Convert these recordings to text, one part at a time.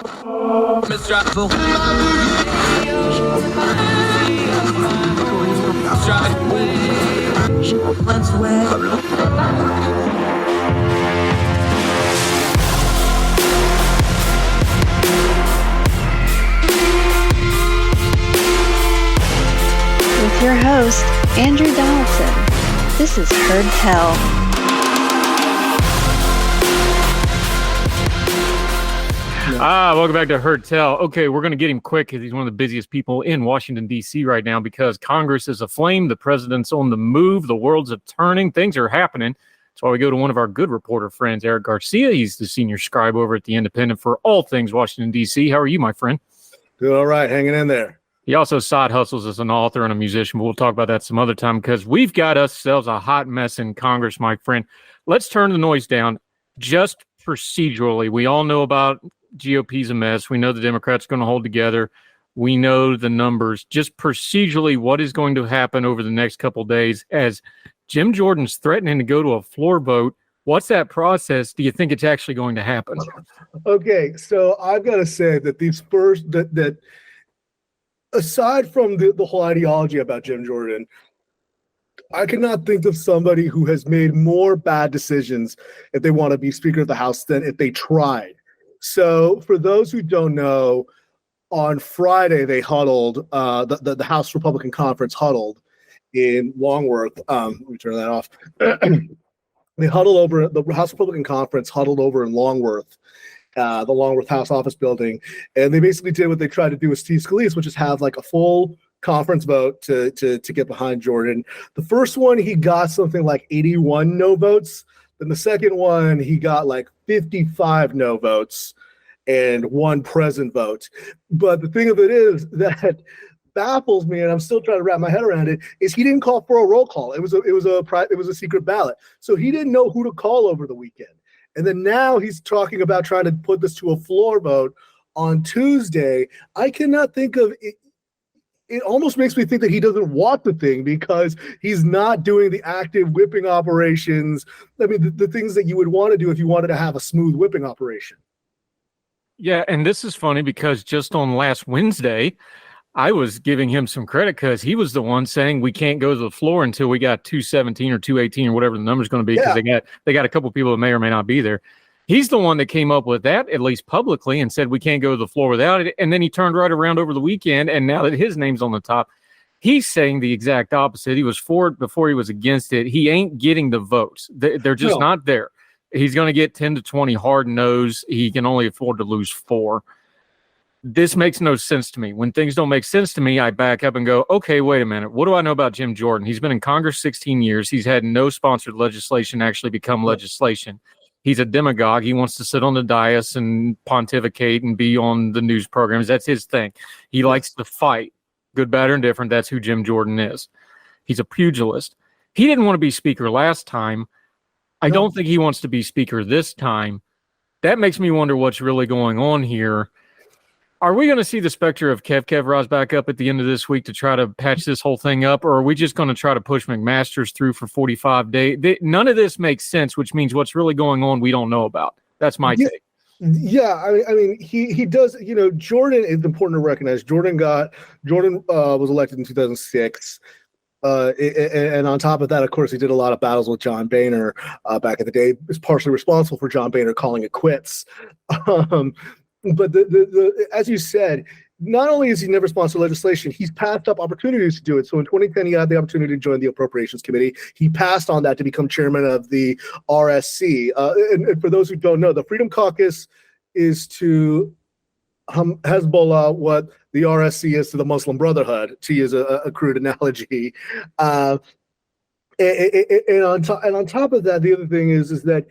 With your host, Andrew Donaldson. This is Heard Tell. Welcome back to Heard Tell. Okay, we're going to get him quick because he's one of the busiest people in Washington, D.C. right now because Congress is aflame, the president's on the move, the world's turning, things are happening. That's why we go to one of our good reporter friends, Eric Garcia. He's the senior scribe over at The Independent for all things Washington, D.C. How are you, my friend? Doing all right, hanging in there. He also side hustles as an author and a musician, but we'll talk about that some other time because we've got ourselves a hot mess in Congress, my friend. Let's turn the noise down just procedurally. We all know about GOP's a mess. We know the Democrats are going to hold together. We know the numbers. Just procedurally, what is going to happen over the next couple of days as Jim Jordan's threatening to go to a floor vote? What's that process? Do you think it's actually going to happen? Okay, so I've got to say that these first that aside from the whole ideology about Jim Jordan, I cannot think of somebody who has made more bad decisions if they want to be Speaker of the House than if they tried. So for those who don't know, on Friday they huddled, the House Republican Conference huddled in Longworth. Let me turn that off. They huddled over, the House Republican Conference huddled over in Longworth, the Longworth House office building. And they basically did what they tried to do with Steve Scalise, which is have like a full conference vote to get behind Jordan. The first one, he got something like 81 no votes. Then the second one, he got like 55 no votes and 1 present vote. But the thing of it is that baffles me, and I'm still trying to wrap my head around it, is he didn't call for a roll call. It was a secret ballot. So he didn't know who to call over the weekend. And then now he's talking about trying to put this to a floor vote on Tuesday. I cannot think of it. It almost makes me think that he doesn't want the thing because he's not doing the active whipping operations. I mean, the things that you would want to do if you wanted to have a smooth whipping operation. Yeah, and this is funny because just on last Wednesday, I was giving him some credit because he was the one saying we can't go to the floor until we got 217 or 218 or whatever the number's going to be because they got a couple people that may or may not be there. He's the one that came up with that, at least publicly, and said we can't go to the floor without it. And then he turned right around over the weekend, and now that his name's on the top, he's saying the exact opposite. He was for it before he was against it. He ain't getting the votes. They're just not there. He's going to get 10 to 20 hard no's. He can only afford to lose 4. This makes no sense to me. When things don't make sense to me, I back up and go, okay, wait a minute. What do I know about Jim Jordan? He's been in Congress 16 years. He's had no sponsored legislation actually become legislation. He's a demagogue. He wants to sit on the dais and pontificate and be on the news programs. That's his thing. He likes to fight. Good, bad, or indifferent. That's who Jim Jordan is. He's a pugilist. He didn't want to be speaker last time. I don't think he wants to be speaker this time. That makes me wonder what's really going on here. Are we going to see the specter of Kev rise back up at the end of this week to try to patch this whole thing up, or are we just going to try to push McMaster's through for 45 days? None of this makes sense, which means what's really going on we don't know about. That's my take. Yeah, I mean, he does. You know, Jordan is important to recognize. Jordan was elected in 2006. And on top of that, of course, he did a lot of battles with John Boehner back in the day. Is partially responsible for John Boehner calling it quits. But as you said, not only has he never sponsored legislation, he's passed up opportunities to do it. So in 2010, he had the opportunity to join the Appropriations Committee. He passed on that to become chairman of the RSC. And for those who don't know, the Freedom Caucus is to Hezbollah what the RSC is to the Muslim Brotherhood, to use a crude analogy. And on top of that, the other thing is that,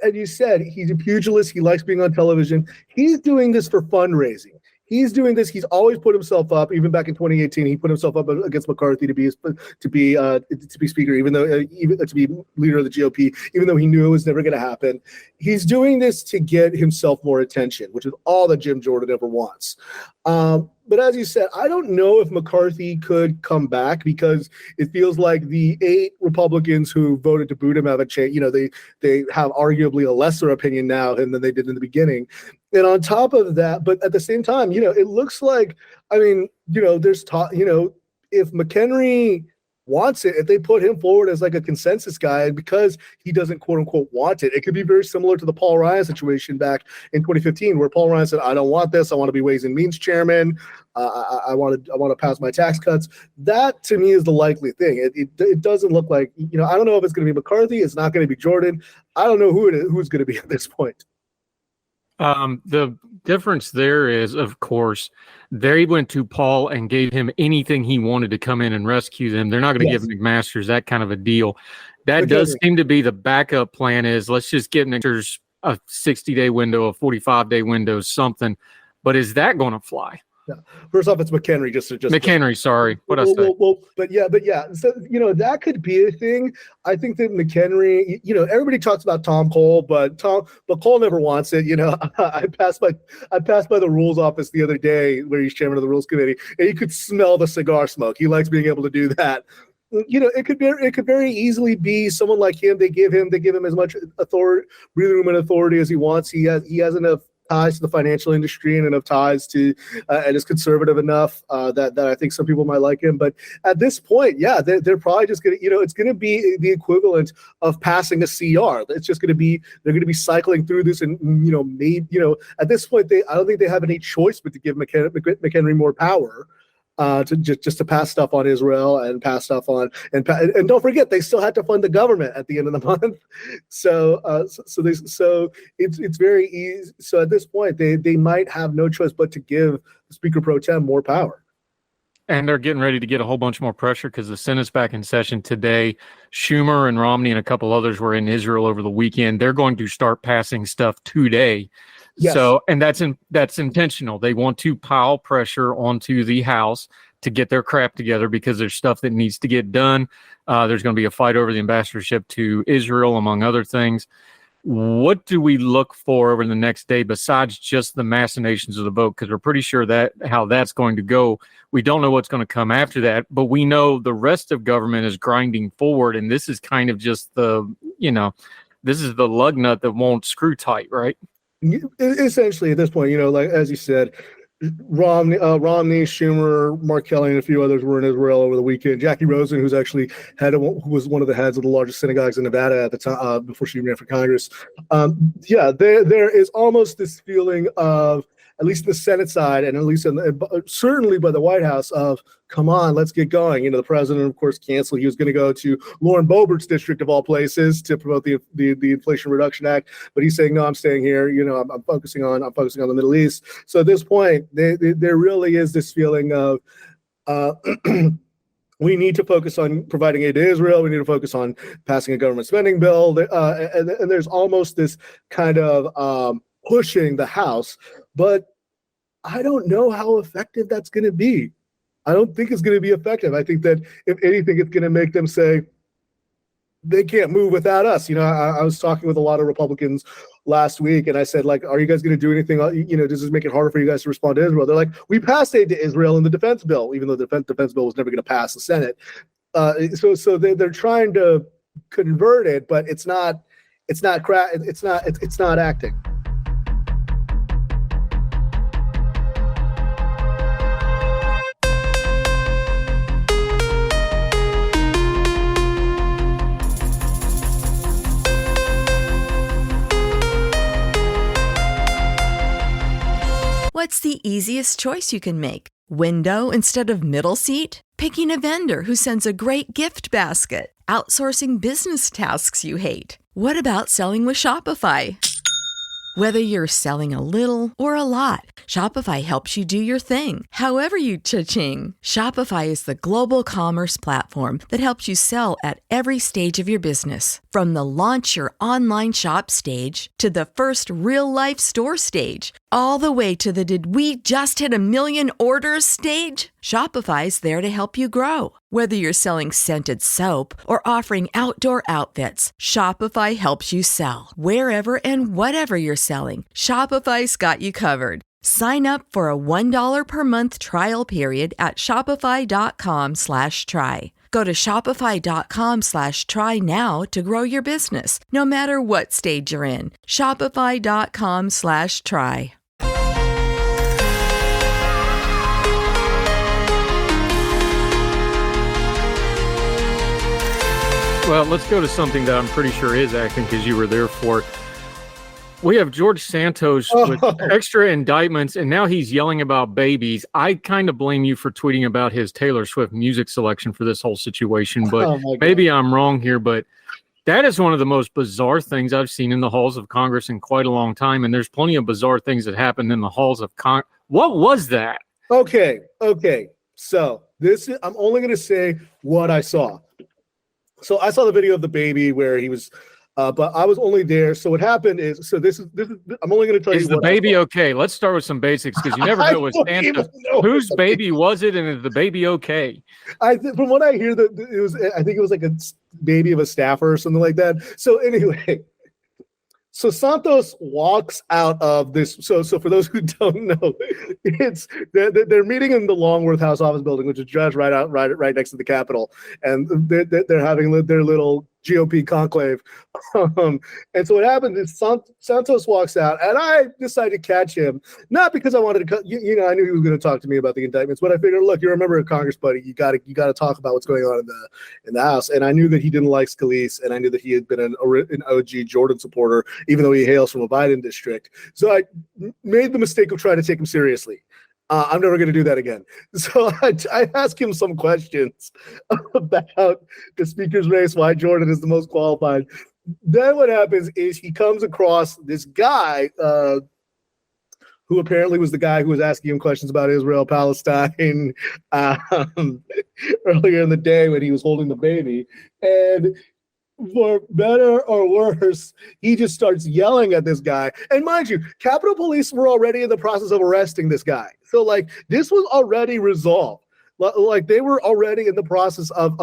as you said, he's a pugilist. He likes being on television. He's doing this for fundraising. He's doing this. He's always put himself up. Even back in 2018, he put himself up against McCarthy to be speaker, even to be leader of the GOP, even though he knew it was never going to happen. He's doing this to get himself more attention, which is all that Jim Jordan ever wants. But as you said, I don't know if McCarthy could come back because it feels like the 8 Republicans who voted to boot him have a change. They have arguably a lesser opinion now than they did in the beginning. And on top of that, but at the same time, it looks like, there's talk, if McHenry wants it, if they put him forward as like a consensus guy because he doesn't quote unquote want it, it could be very similar to the Paul Ryan situation back in 2015 where Paul Ryan said, I don't want this. I want to be Ways and Means chairman. I want to pass my tax cuts. That to me is the likely thing. It doesn't look like, I don't know if it's going to be McCarthy. It's not going to be Jordan. I don't know who's going to be at this point. The difference there is, of course, they went to Paul and gave him anything he wanted to come in and rescue them. They're not going to give McMaster's that kind of a deal. That does seem to be the backup plan is let's just give McMaster's a 60-day window, a 45-day window, something. But is that going to fly? Yeah. First off, it's McHenry. Just McHenry. Sorry, what else? But yeah. So that could be a thing. I think that McHenry. Everybody talks about Tom Cole, but Cole never wants it. I passed by the rules office the other day where he's chairman of the rules committee, and you could smell the cigar smoke. He likes being able to do that. It could very easily be someone like him. They give him as much authority, breathing room and authority as he wants. He has enough ties to the financial industry and enough ties to and is conservative enough that I think some people might like him. But at this point, they're probably just gonna, it's gonna be the equivalent of passing a CR. It's just gonna be they're gonna be cycling through this and at this point I don't think they have any choice but to give McHenry more power. To just to pass stuff on Israel and pass stuff on and don't forget they still had to fund the government at the end of the month, so it's very easy. So at this point they might have no choice but to give Speaker Pro Tem more power. And they're getting ready to get a whole bunch more pressure because the Senate's back in session today. Schumer and Romney and a couple others were in Israel over the weekend. They're going to start passing stuff today. Yes. So, and that's intentional. They want to pile pressure onto the House to get their crap together because there's stuff that needs to get done. There's going to be a fight over the ambassadorship to Israel, among other things. What do we look for over the next day besides just the machinations of the vote? Because we're pretty sure that how that's going to go. We don't know what's going to come after that, but we know the rest of government is grinding forward, and this is kind of just this is the lug nut that won't screw tight, right? Essentially, at this point, like as you said, Romney, Schumer, Mark Kelly, and a few others were in Israel over the weekend. Jackie Rosen, who was one of the heads of the largest synagogues in Nevada at the time before she ran for Congress. There is almost this feeling of, at least the Senate side, and at least certainly by the White House, of come on, let's get going. The president, of course, canceled. He was going to go to Lauren Boebert's district of all places to promote the Inflation Reduction Act, but he's saying no, I'm staying here. I'm focusing on the Middle East. So at this point, there really is this feeling of we need to focus on providing aid to Israel. We need to focus on passing a government spending bill, and there's almost this kind of pushing the House. But I don't know how effective that's going to be. I don't think it's going to be effective. I think that if anything, it's going to make them say they can't move without us. I was talking with a lot of Republicans last week, and I said, like, are you guys going to do anything? Does this make it harder for you guys to respond to Israel? They're like, we passed aid to Israel in the defense bill, even though the defense bill was never going to pass the Senate. So they're trying to convert it, but it's not acting. What's the easiest choice you can make? Window instead of middle seat? Picking a vendor who sends a great gift basket? Outsourcing business tasks you hate? What about selling with Shopify? Whether you're selling a little or a lot, Shopify helps you do your thing, however you cha-ching. Shopify is the global commerce platform that helps you sell at every stage of your business. From the launch your online shop stage to the first real-life store stage, all the way to the did we just hit 1 million orders stage. Shopify's there to help you grow. Whether you're selling scented soap or offering outdoor outfits, Shopify helps you sell. Wherever and whatever you're selling, Shopify's got you covered. Sign up for a $1 per month trial period at shopify.com/try. Go to shopify.com/try now to grow your business, no matter what stage you're in. Shopify.com/try. Well, let's go to something that I'm pretty sure is acting because you were there for it. We have George Santos with extra indictments, and now he's yelling about babies. I kind of blame you for tweeting about his Taylor Swift music selection for this whole situation, but maybe I'm wrong here, but that is one of the most bizarre things I've seen in the halls of Congress in quite a long time, and there's plenty of bizarre things that happened in the halls of Congress. What was that? Okay. So I'm only going to say what I saw. So I saw the video of the baby where he was, but I was only there. So what happened is, this is. I'm only going to tell you. Is the baby okay? Let's start with some basics because you never know with Santos. Whose baby was it, and is the baby okay? From what I hear, that it was. I think it was like a baby of a staffer or something like that. So anyway. So Santos walks out of this. So for those who don't know, they're meeting in the Longworth House office building, which is just right next to the Capitol, and they're having their little GOP conclave. And so what happens is Santos walks out, and I decided to catch him, not because I wanted to, I knew he was going to talk to me about the indictments, but I figured, look, you're a member of Congress, buddy. You got to talk about what's going on in the House. And I knew that he didn't like Scalise, and I knew that he had been an OG Jordan supporter, even though he hails from a Biden district. So I made the mistake of trying to take him seriously. I'm never going to do that again. So I asked him some questions about the speaker's race, why Jordan is the most qualified. Then what happens is he comes across this guy who apparently was the guy who was asking him questions about Israel, Palestine earlier in the day when he was holding the baby. And for better or worse, he just starts yelling at this guy. And mind you, Capitol Police were already in the process of arresting this guy. So this was already resolved. They were already in the process of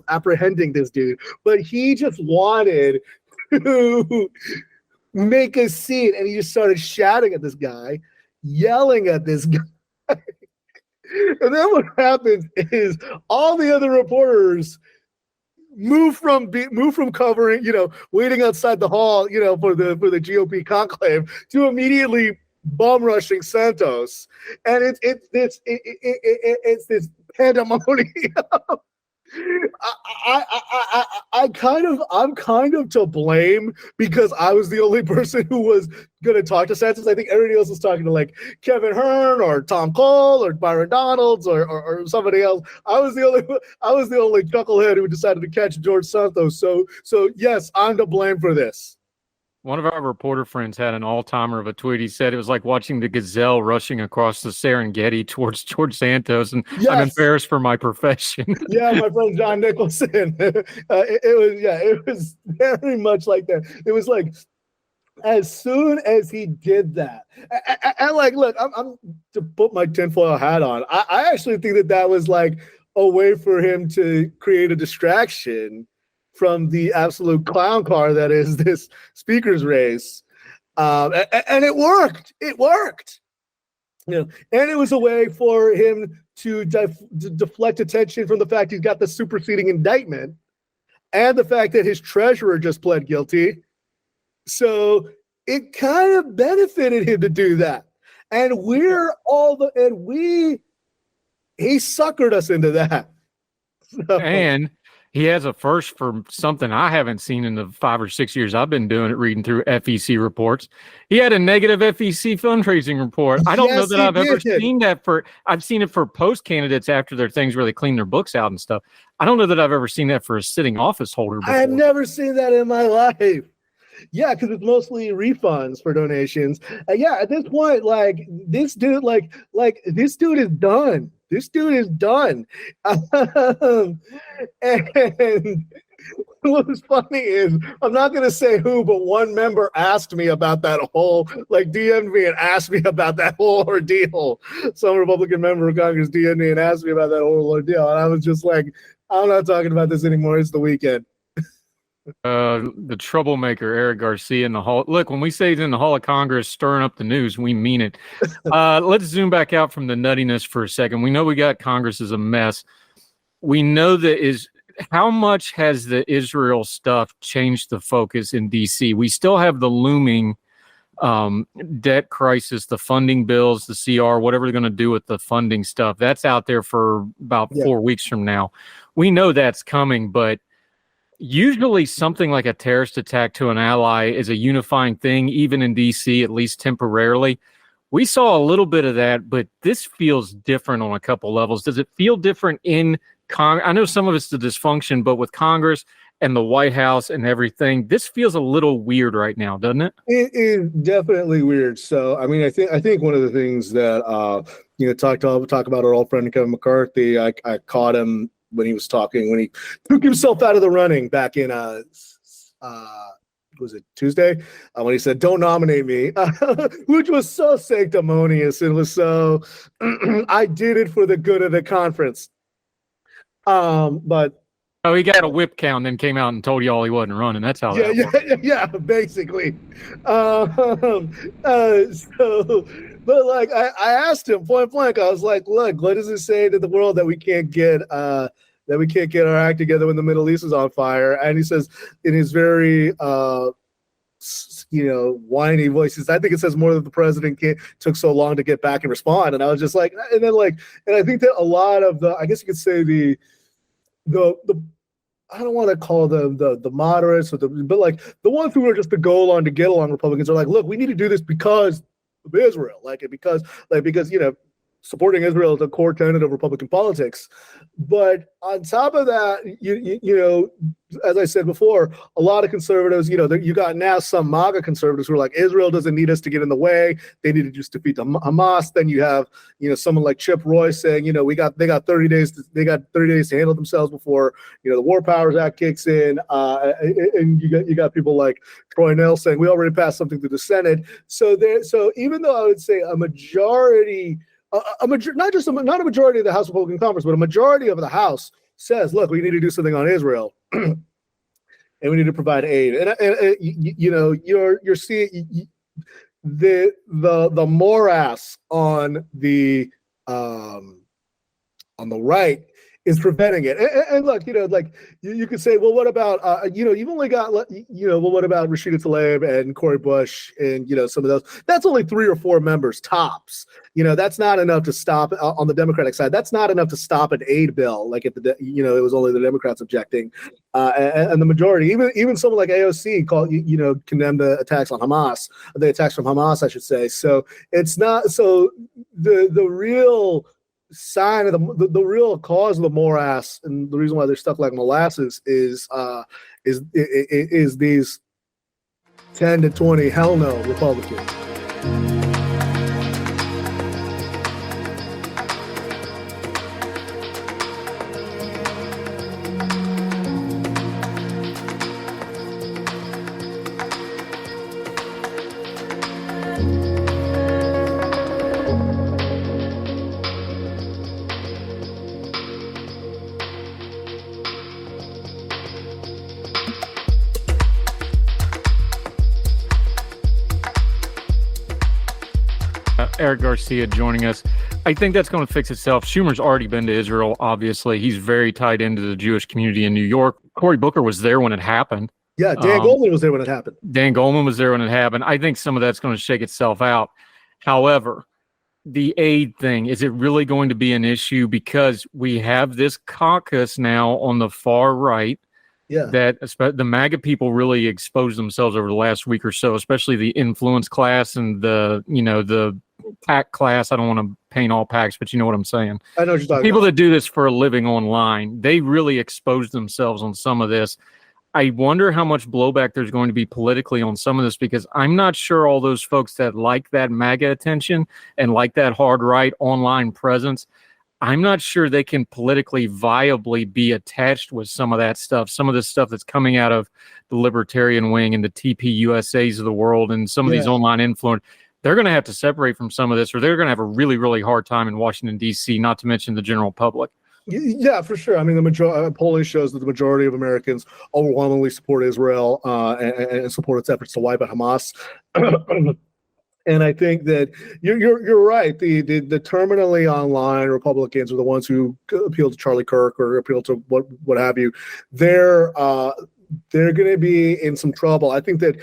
apprehending this dude. But he just wanted to make a scene, and he just started shouting at this guy, yelling at this guy. And then what happens is all the other reporters move from covering, waiting outside the hall, for the GOP conclave to immediately bomb rushing Santos, and it's this pandemonium. I'm kind of to blame because I was the only person who was going to talk to Santos. I think everybody else was talking to Kevin Hearn or Tom Cole or Byron Donalds or somebody else. I was the only chucklehead who decided to catch George Santos. So yes, I'm to blame for this. One of our reporter friends had an all-timer of a tweet. He said it was like watching the gazelle rushing across the Serengeti towards George Santos, and yes. I'm embarrassed for my profession. Yeah, my friend John Nicholson. It was very much like that. It was like as soon as he did that, and look, I'm to put my tinfoil hat on. I actually think that was like a way for him to create a distraction from the absolute clown car that is this speaker's race. And it worked. It worked. And it was a way for him to deflect attention from the fact he's got the superseding indictment and the fact that his treasurer just pled guilty. So it kind of benefited him to do that. And he suckered us into that. So. And he has a first for something I haven't seen in the 5 or 6 years I've been doing it, reading through FEC reports. He had a negative FEC fundraising report. I don't know that I've ever seen that I've seen it for post candidates after their things where they clean their books out and stuff. I don't know that I've ever seen that for a sitting office holder before. I have never seen that in my life. Yeah, because it's mostly refunds for donations. At this point, this dude is done. This dude is done. And what was funny is, I'm not going to say who, but one member asked me about that whole, DM'd me and asked me about that whole ordeal. Some Republican member of Congress DM'd me and asked me about that whole ordeal. And I was just like, I'm not talking about this anymore. It's the weekend. The troublemaker, Eric Garcia in the hall. Look, when we say he's in the Hall of Congress stirring up the news, we mean it. Let's zoom back out from the nuttiness for a second. We know we got Congress is a mess. We know how much has the Israel stuff changed the focus in D.C.? We still have the looming debt crisis, the funding bills, the CR, whatever they're going to do with the funding stuff. That's out there for about 4 weeks from now. We know that's coming, but usually something like a terrorist attack to an ally is a unifying thing, even in D.C., at least temporarily. We saw a little bit of that, but this feels different on a couple levels. Does it feel different in Congress? I know some of it's the dysfunction, but with Congress and the White House and everything, this feels a little weird right now, doesn't it? It is definitely weird. So, I mean, I think one of the things that talk about our old friend Kevin McCarthy. I caught him when he took himself out of the running back in was it Tuesday when he said, "Don't nominate me," which was so sanctimonious. It was so I did it for the good of the conference. But he got a whip count, and then came out and told you all he wasn't running. That's how that worked. Basically. But like I asked him point blank, I was like, "Look, what does it say to the world that we can't get our act together when the Middle East is on fire?" And he says in his very whiny voices, "I think it says more that the president took so long to get back and respond." And I was just like, and I think that a lot of I guess you could say the I don't want to call them the moderates but like the ones who are just the go along to get along Republicans are like, "Look, we need to do this because of Israel, because supporting Israel is a core tenet of Republican politics." But on top of that, as I said before, a lot of conservatives, you got now some MAGA conservatives who are like, Israel doesn't need us to get in the way. They need to just defeat the Hamas. Then you have, someone like Chip Roy saying, they got 30 days to handle themselves before, the War Powers Act kicks in. And you got people like Troy Nell saying, we already passed something through the Senate. So even though I would say a majority, not a majority of the House Republican Conference, but a majority of the House says, look, we need to do something on Israel, and we need to provide aid. And you're seeing the morass on the right is preventing it. And look, you could say, well, what about, you've only got, well, what about Rashida Tlaib and Cory Bush and, some of those? That's only 3 or 4 members tops. That's not enough to stop on the Democratic side. That's not enough to stop an aid bill. Like it was only the Democrats objecting, and the majority, even someone like AOC condemned the attacks from Hamas, I should say. So it's not so the real sign of the real cause of the morass and the reason why they're stuck like molasses is these 10 to 20 hell no Republicans. Eric Garcia joining us. I think that's going to fix itself. Schumer's already been to Israel, obviously. He's very tied into the Jewish community in New York. Cory Booker was there when it happened. Yeah, Dan Goldman was there when it happened. Dan Goldman was there when it happened. I think some of that's going to shake itself out. However, the aid thing, is it really going to be an issue? Because we have this caucus now on the far right. Yeah, that the MAGA people really exposed themselves over the last week or so, especially the influence class and the PAC class. I don't want to paint all PACs, but you know what I'm saying. I know what you're talking people about. That do this for a living online. They really exposed themselves on some of this. I wonder how much blowback there's going to be politically on some of this, because I'm not sure all those folks that like that MAGA attention and like that hard right online presence, I'm not sure they can politically viably be attached with some of that stuff, some of the stuff that's coming out of the libertarian wing and the TPUSAs of the world and some of these online influence. They're going to have to separate from some of this, or they're going to have a really, really hard time in Washington, D.C., not to mention the general public. Yeah, for sure. I mean, polling shows that the majority of Americans overwhelmingly support Israel and support its efforts to wipe out Hamas. And I think that you're right. The terminally online Republicans are the ones who appeal to Charlie Kirk or appeal to what have you. They're going to be in some trouble. I think that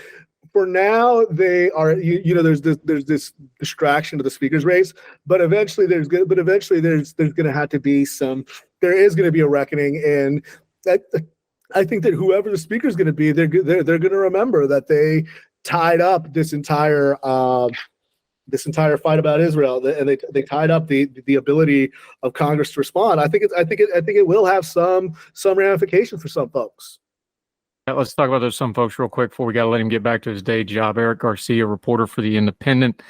for now they are. There's this distraction to the speaker's race, but eventually there's going to have to be some. There is going to be a reckoning, and I think that whoever the speaker is going to be, they're going to remember that they tied up this entire fight about Israel, and they tied up the ability of Congress to respond. I think it will have some ramifications for some folks. Let's talk about those some folks real quick before we got to let him get back to his day job. Eric Garcia, reporter for The Independent.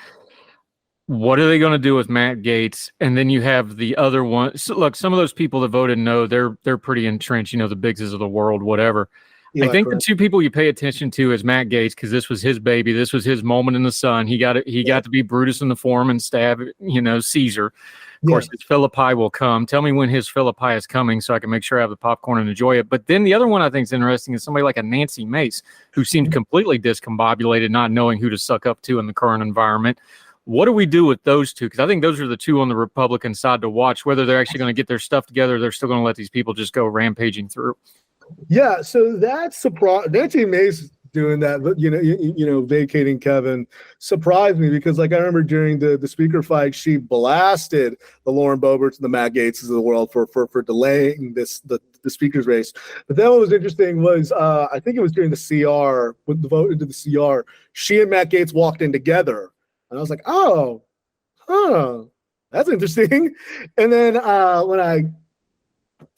What are they going to do with Matt Gaetz? And then you have the other one. So look, some of those people that voted no, they're pretty entrenched. The Biggses of the world, whatever. I think the two people you pay attention to is Matt Gaetz, because this was his baby. This was his moment in the sun. He got to be Brutus in the Forum and stab, Caesar. Of course, his Philippi will come. Tell me when his Philippi is coming so I can make sure I have the popcorn and enjoy it. But then the other one I think is interesting is somebody like a Nancy Mace, who seemed completely discombobulated, not knowing who to suck up to in the current environment. What do we do with those two? Because I think those are the two on the Republican side to watch, whether they're actually going to get their stuff together, or they're still going to let these people just go rampaging through. Yeah, so that's surprised. Nancy Mace doing that, but vacating Kevin surprised me, because I remember during the speaker fight, she blasted the Lauren Boeberts and the Matt Gaetzes of the world for delaying the speaker's race. But then what was interesting was I think it was during the CR, with the vote into the CR, she and Matt Gaetz walked in together, and I was like, that's interesting. And then when I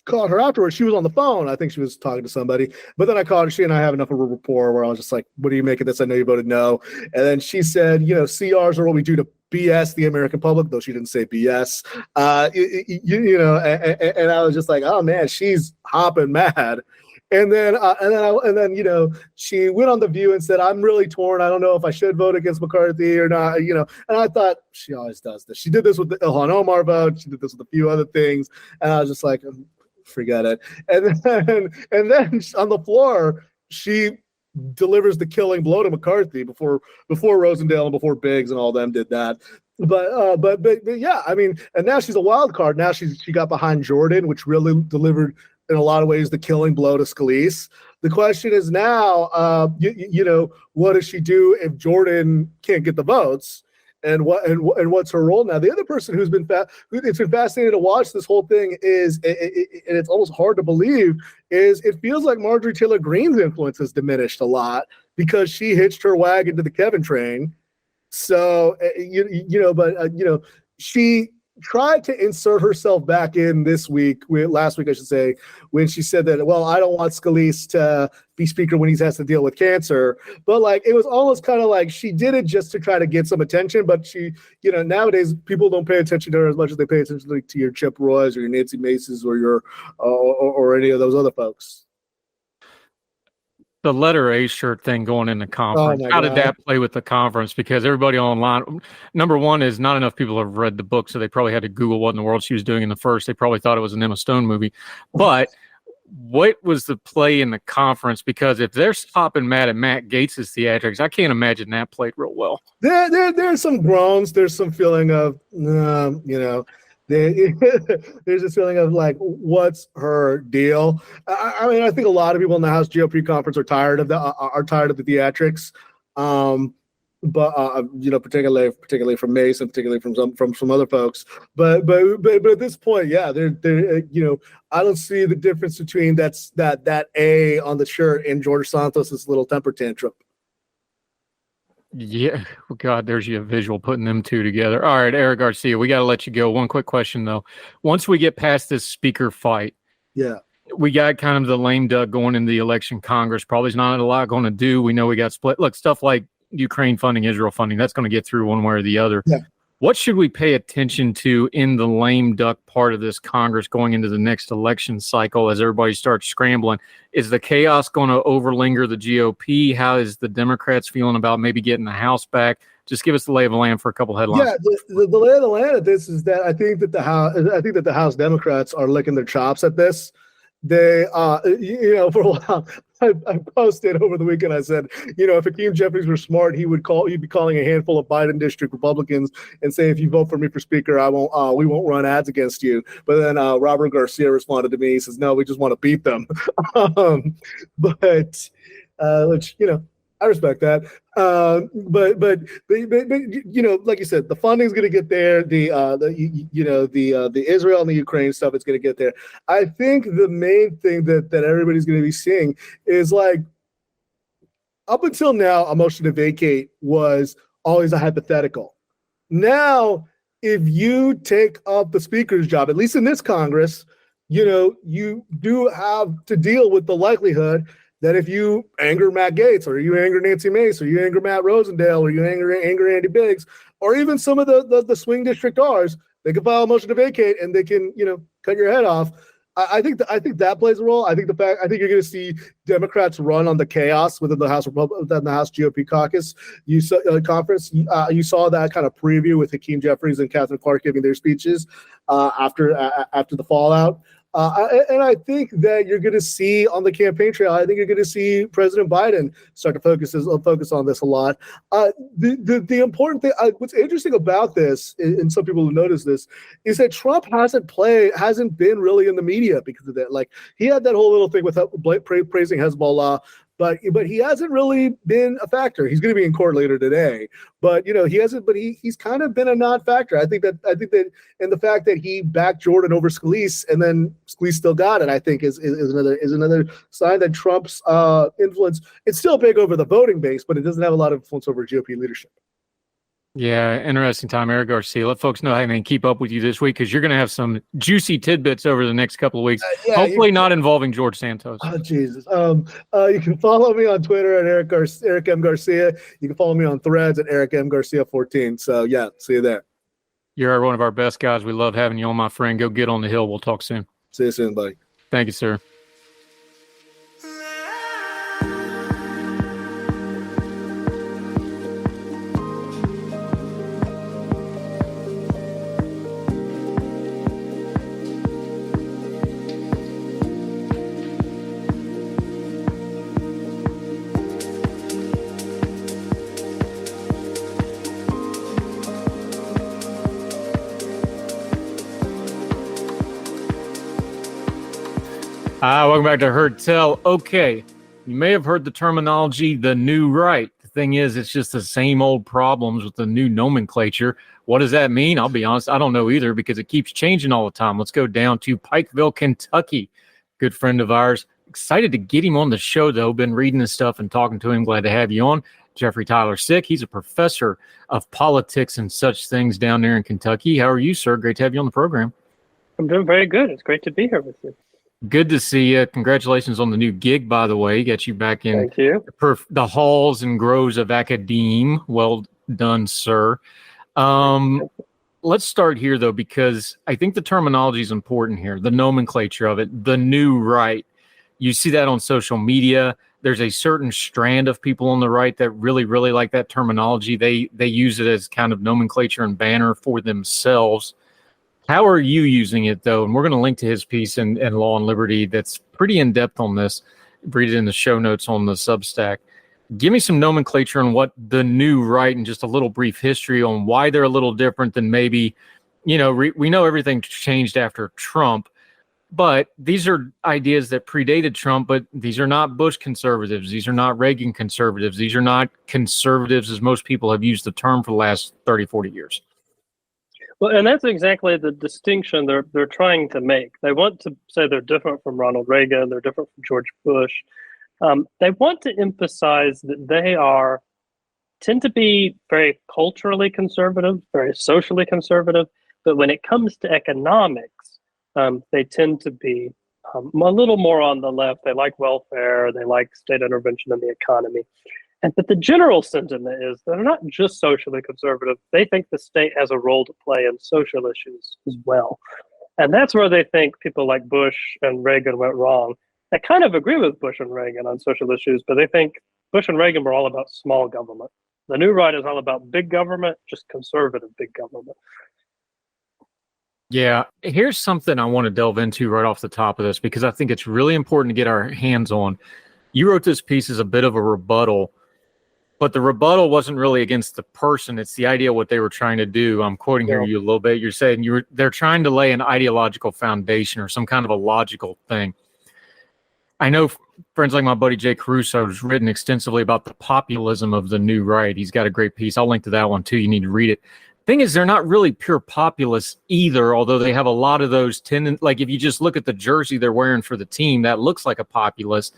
called her afterwards, she was on the phone. I think she was talking to somebody. But then I called her. She and I have enough of a rapport where I was just like, what do you make of this? I know you voted no. And then she said, CRs are what we do to BS the American public, though she didn't say BS. And I was just like, oh man, she's hopping mad. And then she went on The View and said, I'm really torn. I don't know if I should vote against McCarthy or not, And I thought, she always does this. She did this with the Ilhan Omar vote. She did this with a few other things. And I was just like, forget it. And then on the floor, she delivers the killing blow to McCarthy before Rosendale and before Biggs and all them did that. But yeah, I mean, and now she's a wild card. Now she got behind Jordan, which really delivered in a lot of ways the killing blow to Scalise. The question is now, what does she do if Jordan can't get the votes? And what's her role now? The other person who's been it's been fascinating to watch this whole thing is, and it's almost hard to believe, is it feels like Marjorie Taylor Greene's influence has diminished a lot because she hitched her wagon to the Kevin train. So she tried to insert herself back in last week, I should say, when she said that, well, I don't want Scalise to be speaker when he has to deal with cancer. But it was almost kind of like she did it just to try to get some attention. But she, nowadays people don't pay attention to her as much as they pay attention to your Chip Roys or your Nancy Maces or your or any of those other folks. The letter A shirt thing going in the conference. How did that play with the conference? Because everybody online, number one is not enough people have read the book, so they probably had to Google what in the world she was doing in the first. They probably thought it was an Emma Stone movie. But what was the play in the conference? Because if they're hopping mad at Matt Gaetz's theatrics, I can't imagine that played real well. There's some groans. There's some feeling of, there's this feeling of what's her deal? I mean, I think a lot of people in the House GOP conference are tired of the theatrics, but particularly from Mace and particularly from some other folks. But at this point, yeah, they're I don't see the difference between that A on the shirt and George Santos' little temper tantrum. Yeah. Oh, God, there's your visual putting them two together. All right, Eric Garcia, we got to let you go. One quick question, though. Once we get past this speaker fight, we got kind of the lame duck going into the election Congress. Probably not a lot going to do. We know we got split. Look, stuff like Ukraine funding, Israel funding, that's going to get through one way or the other. Yeah. What should we pay attention to in the lame duck part of this Congress going into the next election cycle as everybody starts scrambling? Is the chaos going to overlinger the GOP? How is the Democrats feeling about maybe getting the House back? just give us the lay of the land for a couple headlines. Yeah, the lay of the land of this is that I think that the House Democrats are licking their chops at this. They, for a while, I posted over the weekend. I said, if Hakeem Jeffries were smart, he'd be calling a handful of Biden district Republicans and say, if you vote for me for speaker, we won't run ads against you. But then Robert Garcia responded to me. He says, no, we just want to beat them. Which I respect that. But like you said, the funding is going to get there. The Israel and the Ukraine stuff is going to get there. I think the main thing that everybody's going to be seeing is, like, up until now, a motion to vacate was always a hypothetical. Now, if you take up the speaker's job, at least in this Congress, you do have to deal with the likelihood that if you anger Matt Gaetz, or you anger Nancy Mace, or you anger Matt Rosendale, or you anger Andy Biggs, or even some of the swing district R's, they can file a motion to vacate and they can, cut your head off. I think that plays a role. I think you're going to see Democrats run on the chaos within the House GOP caucus. You saw conference. You saw that kind of preview with Hakeem Jeffries and Catherine Clark giving their speeches after the fallout. And I think that you're going to see on the campaign trail, I think you're going to see President Biden start to focus on this a lot. The important thing, what's interesting about this, and some people who notice this, is that Trump hasn't been really in the media because of that. Like, he had that whole little thing with praising Hezbollah, but he hasn't really been a factor. He's going to be in court later today, but he hasn't. But he's kind of been a non-factor. I think that, and the fact that he backed Jordan over Scalise and then Scalise still got it, I think is another sign that Trump's influence. It's still big over the voting base, but it doesn't have a lot of influence over GOP leadership. Yeah, interesting time, Eric Garcia. Let folks know how they can keep up with you this week, because you're going to have some juicy tidbits over the next couple of weeks. Hopefully not involving George Santos. Oh, Jesus. You can follow me on Twitter at Eric M. Garcia. You can follow me on Threads at Eric M. Garcia 14. So, yeah, see you there. You're one of our best guys. We love having you on, my friend. Go get on the hill. We'll talk soon. See you soon, buddy. Thank you, sir. Welcome back to Heard Tell. Okay, you may have heard the terminology, the new right. The thing is, it's just the same old problems with the new nomenclature. What does that mean? I'll be honest, I don't know either, because it keeps changing all the time. Let's go down to Pikeville, Kentucky. Good friend of ours. Excited to get him on the show, though. Been reading his stuff and talking to him. Glad to have you on. Jeffrey Tyler Sick. He's a professor of politics and such things down there in Kentucky. How are you, sir? Great to have you on the program. I'm doing very good. It's great to be here with you. Good to see you. Congratulations on the new gig, by the way. Got you back in Thank you. The halls and groves of academe. Well done, sir. Let's start here, though, because I think the terminology is important here, the nomenclature of it, the new right. You see that on social media. There's a certain strand of people on the right that really, really like that terminology. They use it as kind of nomenclature and banner for themselves. How are you using it, though? And we're going to link to his piece in Law and Liberty that's pretty in-depth on this. Read it in the show notes on the Substack. Give me some nomenclature on what the new right, and just a little brief history on why they're a little different than maybe, we know everything changed after Trump, but these are ideas that predated Trump, but these are not Bush conservatives. These are not Reagan conservatives. These are not conservatives as most people have used the term for the last 30, 40 years. Well, and that's exactly the distinction they're trying to make. They want to say they're different from Ronald Reagan, they're different from George Bush. They want to emphasize that they tend to be very culturally conservative, very socially conservative, but when it comes to economics, they tend to be a little more on the left. They like welfare, they like state intervention in the economy. But the general sentiment is they're not just socially conservative. They think the state has a role to play in social issues as well. And that's where they think people like Bush and Reagan went wrong. I kind of agree with Bush and Reagan on social issues, but they think Bush and Reagan were all about small government. The new right is all about big government, just conservative big government. Yeah, here's something I want to delve into right off the top of this, because I think it's really important to get our hands on. You wrote this piece as a bit of a rebuttal, but the rebuttal wasn't really against the person. It's the idea of what they were trying to do. I'm quoting here you a little bit. You're saying they're trying to lay an ideological foundation or some kind of a logical thing. I know friends like my buddy Jay Caruso has written extensively about the populism of the new right. He's got a great piece. I'll link to that one too. You need to read it. Thing is, they're not really pure populists either, although they have a lot of those like if you just look at the jersey they're wearing for the team, that looks like a populist.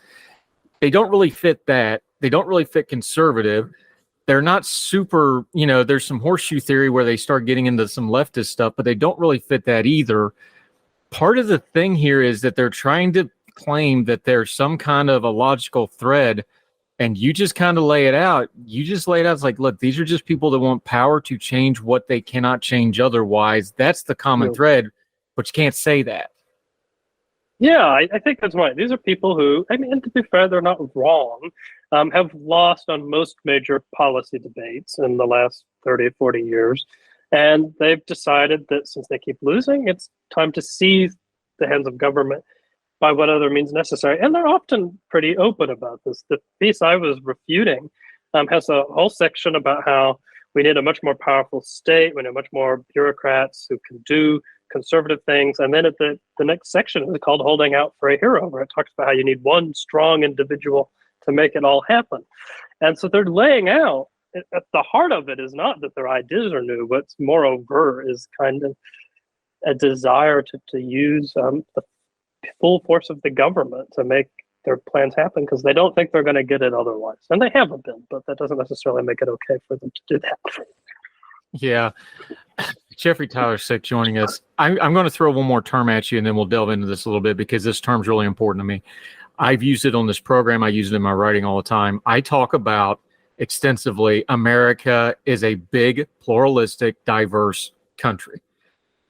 They don't really fit that. They don't really fit conservative. They're not super, there's some horseshoe theory where they start getting into some leftist stuff, but they don't really fit that either. Part of the thing here is that they're trying to claim that there's some kind of a logical thread, and you just kind of lay it out. It's like, look, these are just people that want power to change what they cannot change otherwise. That's the common thread, but you can't say that. Yeah, I think that's right. These are people who, and to be fair, they're not wrong, have lost on most major policy debates in the last 30, 40 years. And they've decided that since they keep losing, it's time to seize the hands of government by what other means necessary. And they're often pretty open about this. The piece I was refuting has a whole section about how we need a much more powerful state. We need much more bureaucrats who can do conservative things. And then at the next section is called Holding Out for a Hero, where it talks about how you need one strong individual to make it all happen. And so they're laying out, at the heart of it is not that their ideas are new. What's moreover is kind of a desire to use the full force of the government to make their plans happen, because they don't think they're going to get it otherwise. And they haven't been, but that doesn't necessarily make it okay for them to do that. Yeah. Jeffrey Tyler Sick joining us. I'm going to throw one more term at you, and then we'll delve into this a little bit, because this term's really important to me. I've used it on this program. I use it in my writing all the time. I talk about extensively America is a big, pluralistic, diverse country.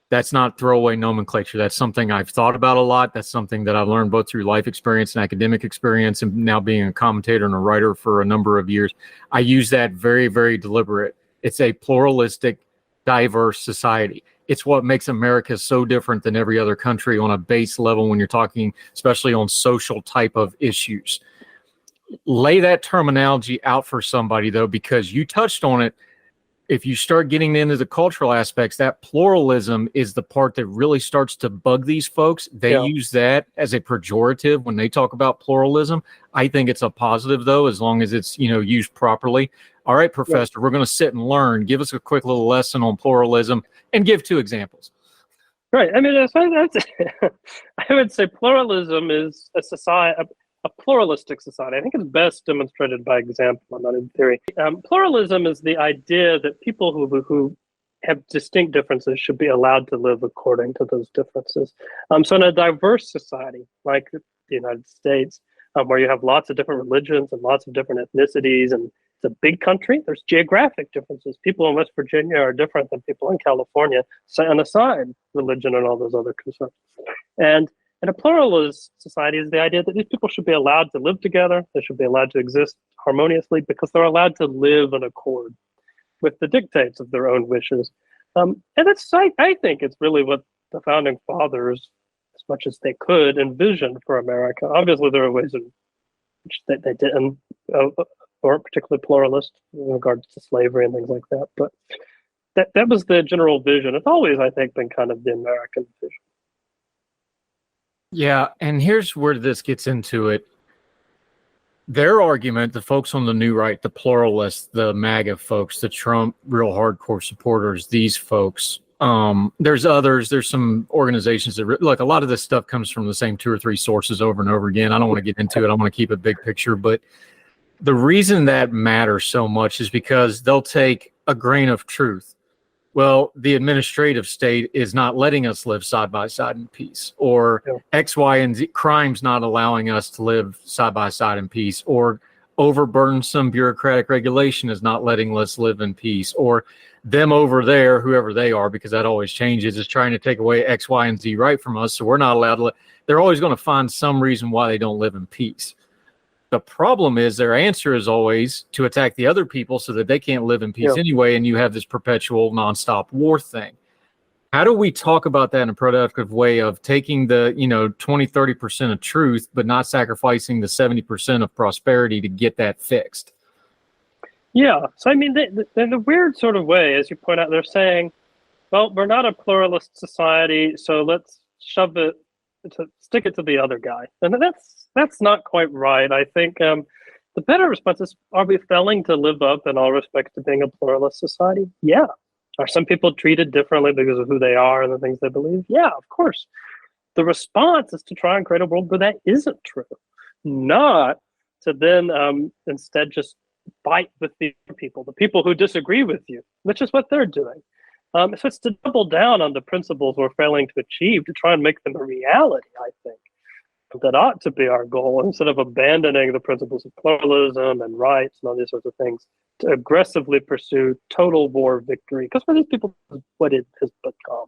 That's not throwaway nomenclature. That's something I've thought about a lot. That's something that I've learned both through life experience and academic experience, and now being a commentator and a writer for a number of years. I use that very, very deliberate. It's a pluralistic, diverse society. It's what makes America so different than every other country on a base level when you're talking, especially on social type of issues. Lay that terminology out for somebody, though, because you touched on it. If you start getting into the cultural aspects, that pluralism is the part that really starts to bug these folks. They use that as a pejorative when they talk about pluralism. I think it's a positive, though, as long as it's, used properly. All right, Professor, we're going to sit and learn. Give us a quick little lesson on pluralism and give 2 examples. Right. I would say pluralism is a pluralistic society. I think it's best demonstrated by example, not in theory. Pluralism is the idea that people who have distinct differences should be allowed to live according to those differences. So in a diverse society like the United States, where you have lots of different religions and lots of different ethnicities, and it's a big country, there's geographic differences. People in West Virginia are different than people in California, setting aside religion and all those other concerns. And a pluralist society is the idea that these people should be allowed to live together. They should be allowed to exist harmoniously because they're allowed to live in accord with the dictates of their own wishes. And that's, I think it's really what the founding fathers, as much as they could, envisioned for America. Obviously, there are ways in which they didn't, weren't particularly pluralist in regards to slavery and things like that. But that was the general vision. It's always, I think, been kind of the American vision. Yeah, and here's where this gets into it. Their argument, the folks on the new right, the pluralists, the MAGA folks, the Trump real hardcore supporters, these folks, there's others, there's some organizations that, look, a lot of this stuff comes from the same 2 or 3 sources over and over again. I don't want to get into it. I want to keep a big picture, but the reason that matters so much is because they'll take a grain of truth. Well, the administrative state is not letting us live side by side in peace, or X, Y, and Z crimes not allowing us to live side by side in peace, or overburdensome bureaucratic regulation is not letting us live in peace, or them over there, whoever they are, because that always changes, is trying to take away X, Y, and Z right from us. So we're not allowed to they're always going to find some reason why they don't live in peace. The problem is their answer is always to attack the other people so that they can't live in peace anyway, and you have this perpetual nonstop war thing. How do we talk about that in a productive way of taking the 20-30% of truth but not sacrificing the 70% of prosperity to get that fixed? Yeah, so I mean, in a weird sort of way, as you point out, they're saying, well, we're not a pluralist society, so let's stick it to the other guy. And that's not quite right. I think the better response is, are we failing to live up in all respects to being a pluralist society? Yeah. Are some people treated differently because of who they are and the things they believe? Yeah, of course. The response is to try and create a world where that isn't true, not to then instead just fight with the people who disagree with you, which is what they're doing. So it's to double down on the principles we're failing to achieve, to try and make them a reality, I think. That ought to be our goal, instead of abandoning the principles of pluralism and rights and all these sorts of things, to aggressively pursue total war victory. Because for these people, what it has become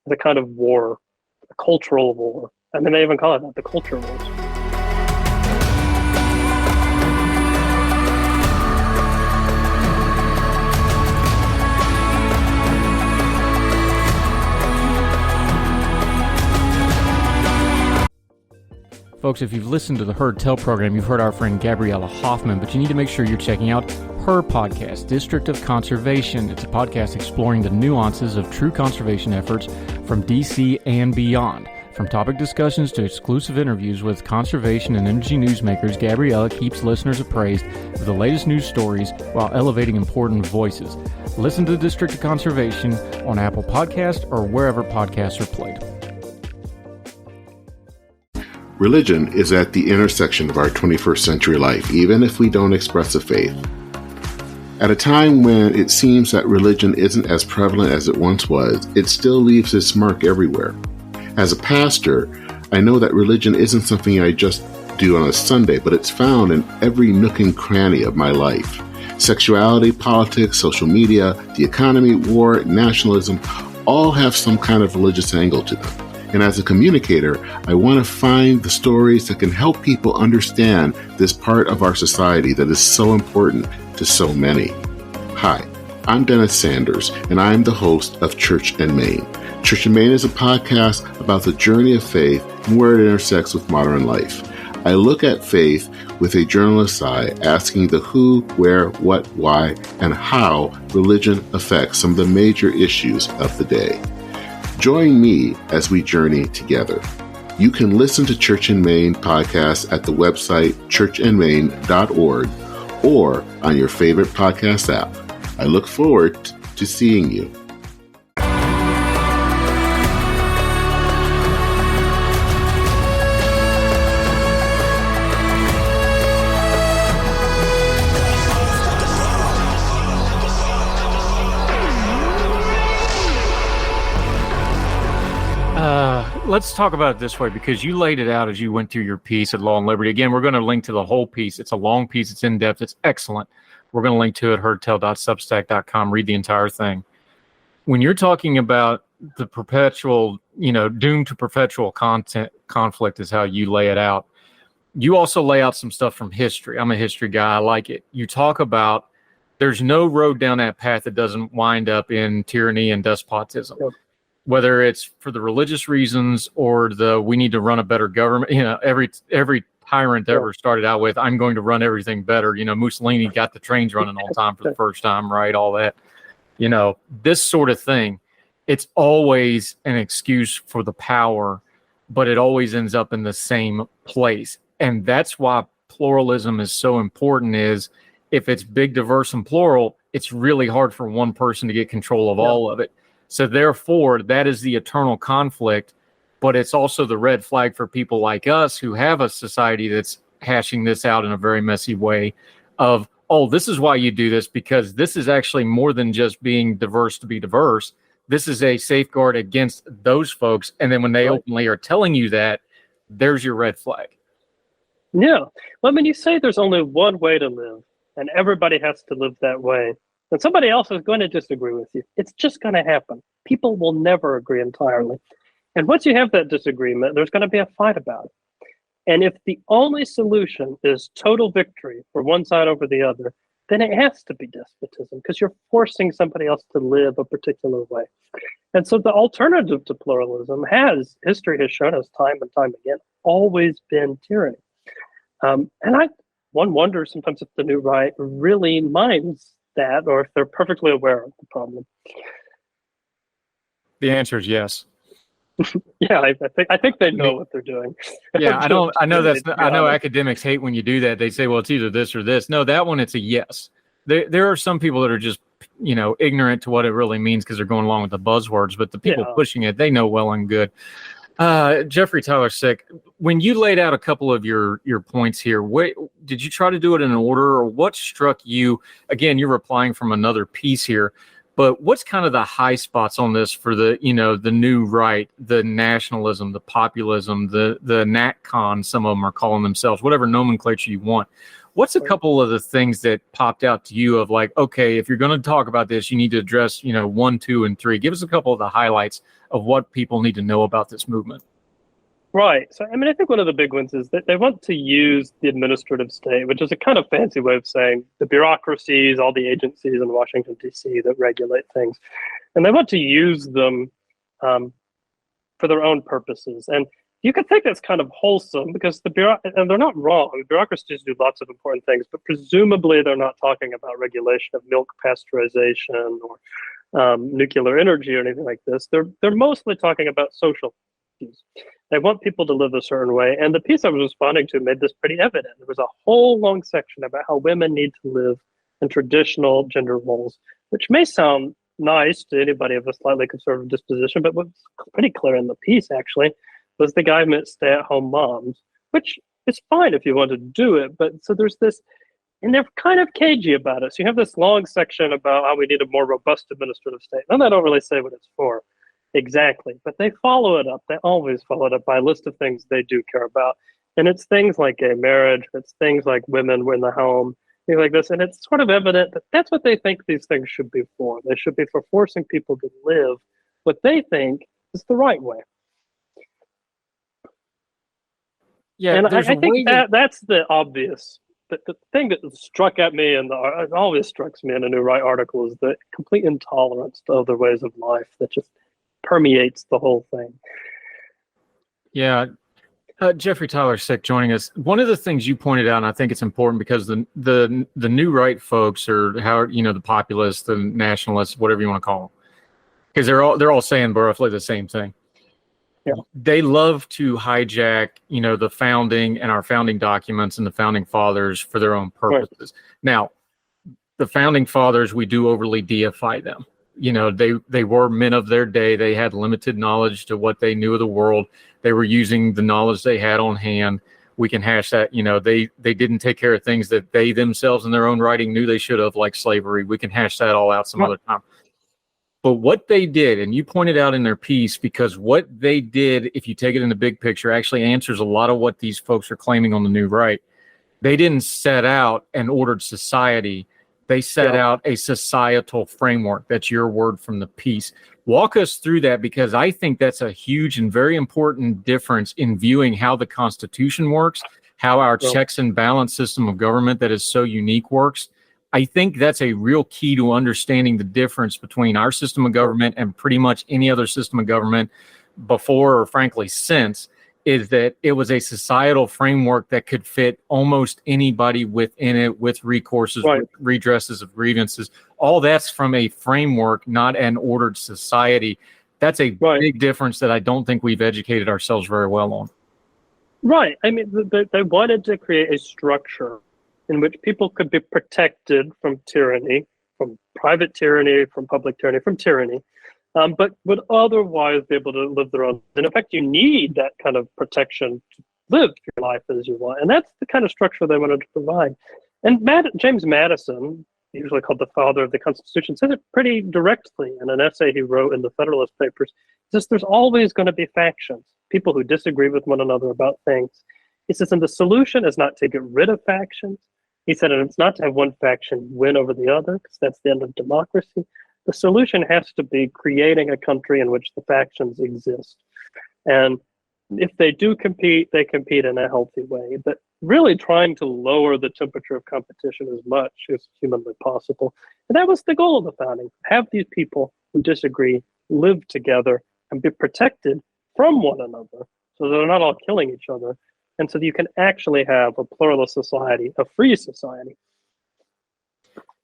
the kind of war, a cultural war. I mean, they even call it that, the culture wars. Folks, if you've listened to the Heard Tell program, you've heard our friend Gabriella Hoffman, but you need to make sure you're checking out her podcast, District of Conservation. It's a podcast exploring the nuances of true conservation efforts from D.C. and beyond. From topic discussions to exclusive interviews with conservation and energy newsmakers, Gabriella keeps listeners appraised of the latest news stories while elevating important voices. Listen to District of Conservation on Apple Podcasts or wherever podcasts are played. Religion is at the intersection of our 21st century life, even if we don't express a faith. At a time when it seems that religion isn't as prevalent as it once was, it still leaves its mark everywhere. As a pastor, I know that religion isn't something I just do on a Sunday, but it's found in every nook and cranny of my life. Sexuality, politics, social media, the economy, war, nationalism, all have some kind of religious angle to them. And as a communicator, I want to find the stories that can help people understand this part of our society that is so important to so many. Hi, I'm Dennis Sanders, and I'm the host of Church and Main. Church and Main is a podcast about the journey of faith and where it intersects with modern life. I look at faith with a journalist's eye, asking the who, where, what, why, and how religion affects some of the major issues of the day. Join me as we journey together. You can listen to Church and Main podcasts at the website churchandmain.org or on your favorite podcast app. I look forward to seeing you. Let's talk about it this way, because you laid it out as you went through your piece at Law and Liberty. Again, we're going to link to the whole piece. It's a long piece. It's in-depth. It's excellent. We're going to link to it, heardtell.substack.com. Read the entire thing. When you're talking about the perpetual, doomed to perpetual conflict is how you lay it out. You also lay out some stuff from history. I'm a history guy. I like it. You talk about there's no road down that path that doesn't wind up in tyranny and despotism. Yep. Whether it's for the religious reasons or we need to run a better government. Every tyrant ever started out with, I'm going to run everything better. Mussolini got the trains running all the time for the first time, right? All that, this sort of thing, it's always an excuse for the power, but it always ends up in the same place. And that's why pluralism is so important, is if it's big, diverse, and plural, it's really hard for one person to get control of all of it. So therefore, that is the eternal conflict, but it's also the red flag for people like us who have a society that's hashing this out in a very messy way of, oh, this is why you do this, because this is actually more than just being diverse to be diverse. This is a safeguard against those folks. And then when they openly are telling you that, there's your red flag. Yeah. Well, you say there's only one way to live, and everybody has to live that way. And somebody else is going to disagree with you. It's just going to happen. People will never agree entirely. And once you have that disagreement, there's going to be a fight about it. And if the only solution is total victory for one side over the other, then it has to be despotism because you're forcing somebody else to live a particular way. And so the alternative to pluralism history has shown us time and time again, always been tyranny. One wonders sometimes if the new right really minds that, or if they're perfectly aware of the problem. The answer is yes. Yeah, I think they know what they're doing. Yeah, I know academics hate when you do that. They say, well, it's either this or this. No, that one, it's a yes. There are some people that are just, ignorant to what it really means because they're going along with the buzzwords, but the people pushing it, they know well and good. Jeffrey Tyler Sick, when you laid out a couple of your points here, did you try to do it in an order, or what struck you? Again, you're replying from another piece here, but what's kind of the high spots on this for the new right, the nationalism, the populism, the NatCon, some of them are calling themselves, whatever nomenclature you want. What's a couple of the things that popped out to you of like, okay, if you're going to talk about this, you need to address, 1, 2, and 3. Give us a couple of the highlights of what people need to know about this movement. Right. So, I think one of the big ones is that they want to use the administrative state, which is a kind of fancy way of saying the bureaucracies, all the agencies in Washington, D.C. that regulate things. And they want to use them for their own purposes. And you could think that's kind of wholesome because and they're not wrong. The bureaucracies do lots of important things, but presumably they're not talking about regulation of milk pasteurization or nuclear energy or anything like this. They're mostly talking about social issues. They want people to live a certain way. And the piece I was responding to made this pretty evident. There was a whole long section about how women need to live in traditional gender roles, which may sound nice to anybody of a slightly conservative disposition, but what's pretty clear in the piece actually was the guy meant stay-at-home moms, which is fine if you want to do it. But so there's this, and they're kind of cagey about it. So you have this long section about how we need a more robust administrative state. And they don't really say what it's for exactly, but they follow it up. They always follow it up by a list of things they do care about. And it's things like gay marriage, it's things like women in the home, things like this. And it's sort of evident that that's what they think these things should be for. They should be for forcing people to live what they think is the right way. Yeah, and I think that's the obvious. The thing that struck at me, and it always strikes me in a New Right article, is the complete intolerance to other ways of life that just permeates the whole thing. Yeah. Jeffrey Tyler Sick joining us. One of the things you pointed out, and I think it's important because the New Right folks, or how the populists, the nationalists, whatever you want to call them, because they're all saying roughly the same thing. Yeah. They love to hijack, the founding and our founding documents and the founding fathers for their own purposes. Right. Now, the founding fathers, we do overly deify them. They were men of their day. They had limited knowledge to what they knew of the world. They were using the knowledge they had on hand. We can hash that. They didn't take care of things that they themselves in their own writing knew they should have, like slavery. We can hash that all out some other time. But what they did, and you pointed out in their piece, because what they did, if you take it in the big picture, actually answers a lot of what these folks are claiming on the New Right. They didn't set out an ordered society. They set out a societal framework. That's your word from the piece. Walk us through that, because I think that's a huge and very important difference in viewing how the Constitution works, how our checks and balance system of government that is so unique works. I think that's a real key to understanding the difference between our system of government and pretty much any other system of government before, or frankly since, is that it was a societal framework that could fit almost anybody within it, with recourses, with redresses of grievances. All that's from a framework, not an ordered society. That's a big difference that I don't think we've educated ourselves very well on. Right. They wanted to create a structure in which people could be protected from tyranny, from private tyranny, from public tyranny, from tyranny, but would otherwise be able to live their own. And in fact, you need that kind of protection to live your life as you want. And that's the kind of structure they wanted to provide. And James Madison, usually called the father of the Constitution, says it pretty directly in an essay he wrote in the Federalist Papers. He says there's always going to be factions, people who disagree with one another about things. He says, and the solution is not to get rid of factions. He said, and it's not to have one faction win over the other, because that's the end of democracy. The solution has to be creating a country in which the factions exist. And if they do compete, they compete in a healthy way, but really trying to lower the temperature of competition as much as humanly possible. And that was the goal of the founding. Have these people who disagree live together and be protected from one another so they're not all killing each other. And so that you can actually have a pluralist society, a free society.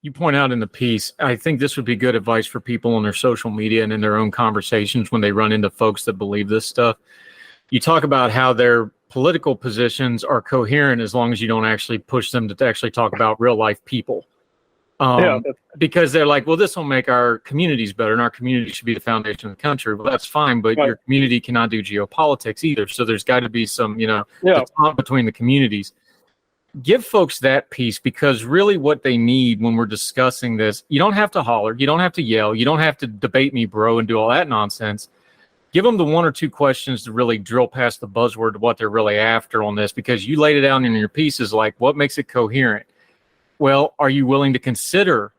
You point out in the piece, I think this would be good advice for people on their social media and in their own conversations when they run into folks that believe this stuff. You talk about how their political positions are coherent as long as you don't actually push them to actually talk about real life people. Because they're like, well, this will make our communities better and our community should be the foundation of the country. Well, that's fine, but your community cannot do geopolitics either. So there's got to be some, detente between the communities. Give folks that piece, because really what they need when we're discussing this, you don't have to holler, you don't have to yell, you don't have to debate me, bro, and do all that nonsense. Give them the one or two questions to really drill past the buzzword to what they're really after on this, because you laid it down in your pieces like, what makes it coherent? Well, are you willing to consider,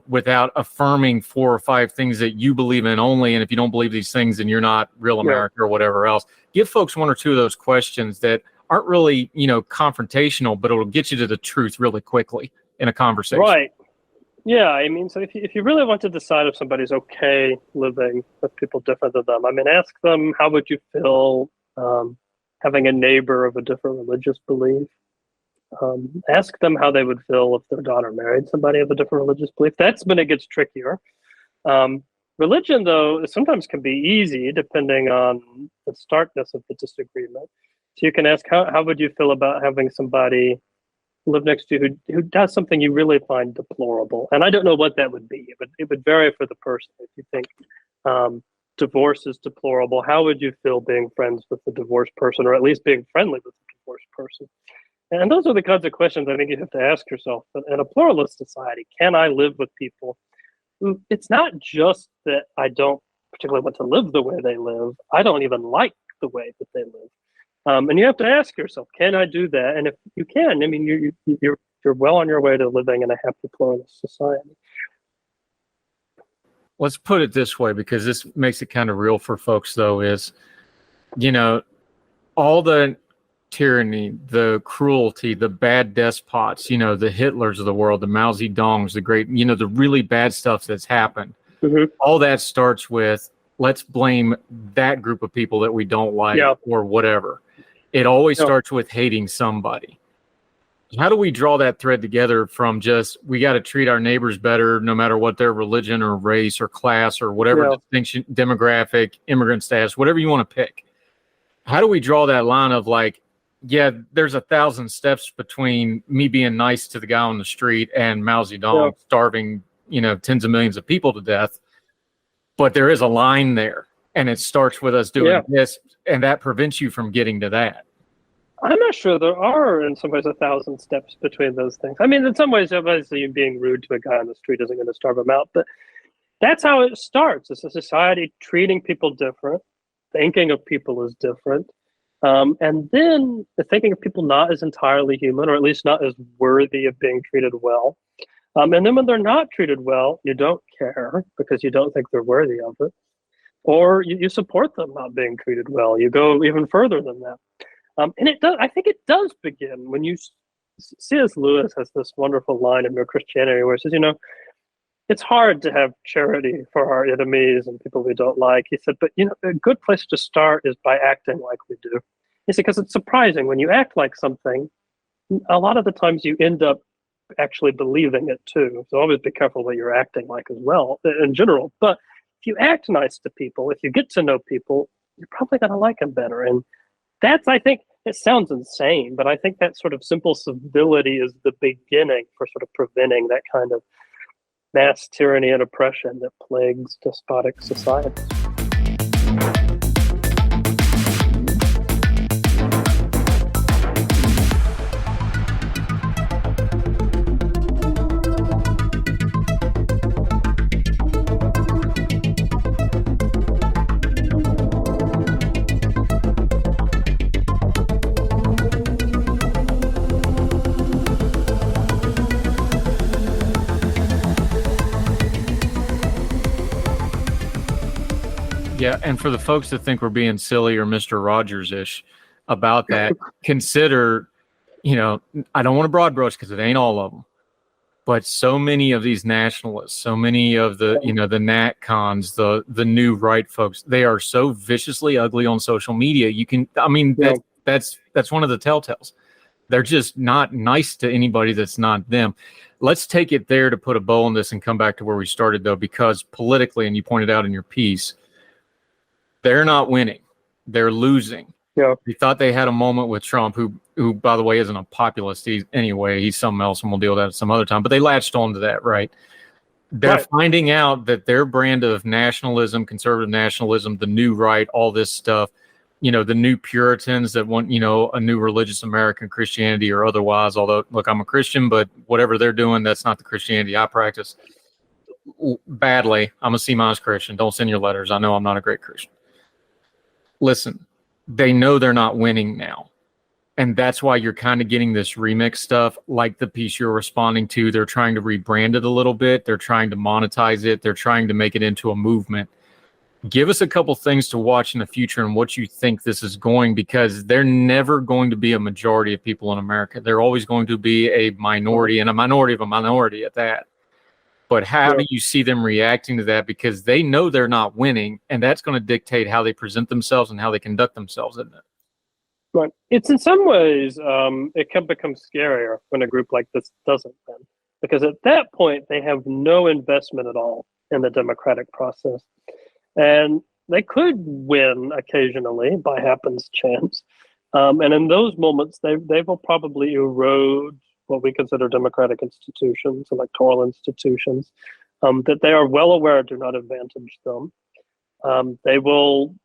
without affirming 4 or 5 things that you believe in only, and if you don't believe these things, then you're not real America or whatever else. Give folks 1 or 2 of those questions that aren't really, confrontational, but it'll get you to the truth really quickly in a conversation. Right. Yeah. I mean, so if you really want to decide if somebody's okay living with people different than them, I mean, ask them, how would you feel having a neighbor of a different religious belief? Ask them how they would feel if their daughter married somebody of a different religious belief. That's when it gets trickier. Religion, though, sometimes can be easy depending on the starkness of the disagreement. So you can ask, how would you feel about having somebody live next to you who does something you really find deplorable? And I don't know what that would be. It would vary for the person. If you think divorce is deplorable, how would you feel being friends with the divorced person, or at least being friendly with the divorced person? And those are the kinds of questions I think you have to ask yourself. But in a pluralist society, can I live with people who, it's not just that I don't particularly want to live the way they live, I don't even like the way that they live. And you have to ask yourself, can I do that? And if you can, I mean, you're well on your way to living in a happy pluralist society. Let's put it this way, because this makes it kind of real for folks, though, is, all the tyranny, the cruelty, the bad despots, the Hitlers of the world, the Mao Zedongs, the great, the really bad stuff that's happened. Mm-hmm. All that starts with, let's blame that group of people that we don't like or whatever. It always starts with hating somebody. How do we draw that thread together from just, we got to treat our neighbors better no matter what their religion or race or class or whatever distinction, demographic, immigrant status, whatever you want to pick? How do we draw that line of like, there's 1,000 steps between me being nice to the guy on the street and Mao Zedong starving, tens of millions of people to death, but there is a line there, and it starts with us doing this, and that prevents you from getting to that. I'm not sure there are, in some ways, 1,000 steps between those things. I mean, in some ways, obviously, being rude to a guy on the street isn't going to starve him out, but that's how it starts. It's a society treating people different, thinking of people as different, and then the thinking of people not as entirely human, or at least not as worthy of being treated well. And then when they're not treated well, you don't care because you don't think they're worthy of it. Or you support them not being treated well. You go even further than that. And it does. I think it does begin when C.S. Lewis has this wonderful line in Mere Christianity where he says, it's hard to have charity for our enemies and people we don't like. He said, but a good place to start is by acting like we do. He said, because it's surprising when you act like something, a lot of the times you end up actually believing it too. So always be careful what you're acting like as well in general. But if you act nice to people, if you get to know people, you're probably going to like them better. And that's, I think, it sounds insane, but I think that sort of simple civility is the beginning for sort of preventing that kind of mass tyranny and oppression that plagues despotic societies. Yeah, and for the folks that think we're being silly or Mr. Rogers-ish about that, consider, I don't want to broad brush because it ain't all of them, but so many of these nationalists, so many of the, the nat cons, the new right folks, they are so viciously ugly on social media. That's one of the telltales. They're just not nice to anybody that's not them. Let's take it there to put a bow on this and come back to where we started, though, because politically, and you pointed out in your piece, they're not winning. They're losing. Yeah. They thought they had a moment with Trump, who by the way, isn't a populist. He's something else, and we'll deal with that some other time. But they latched on to that, right? They're finding out that their brand of nationalism, conservative nationalism, the new right, all this stuff, the new Puritans that want, a new religious American Christianity or otherwise. Although, look, I'm a Christian, but whatever they're doing, that's not the Christianity I practice. Badly, I'm a C- Christian. Don't send your letters. I know I'm not a great Christian. Listen, they know they're not winning now. And that's why you're kind of getting this remix stuff, like the piece you're responding to. They're trying to rebrand it a little bit. They're trying to monetize it. They're trying to make it into a movement. Give us a couple things to watch in the future and what you think this is going, because they're never going to be a majority of people in America. They're always going to be a minority, and a minority of a minority at that. But how do you see them reacting to that? Because they know they're not winning, and that's going to dictate how they present themselves and how they conduct themselves, isn't it? Right. It's in some ways, it can become scarier when a group like this doesn't win, because at that point, they have no investment at all in the democratic process. And they could win occasionally by happenstance. And in those moments, they will probably erode what we consider democratic institutions, electoral institutions, that they are well aware do not advantage them. They will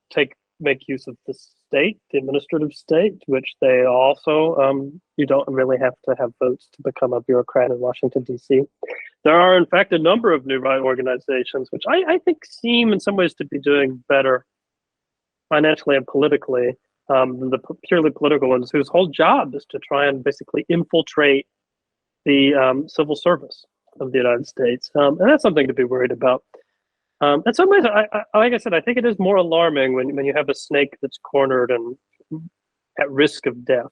make use of the state, the administrative state, which they also, you don't really have to have votes to become a bureaucrat in Washington, D.C. There are, in fact, a number of new right organizations, which I think seem in some ways to be doing better financially and politically than the purely political ones, whose whole job is to try and basically infiltrate the civil service of the United States. And that's something to be worried about. In some ways, like I said, I think it is more alarming when you have a snake that's cornered and at risk of death.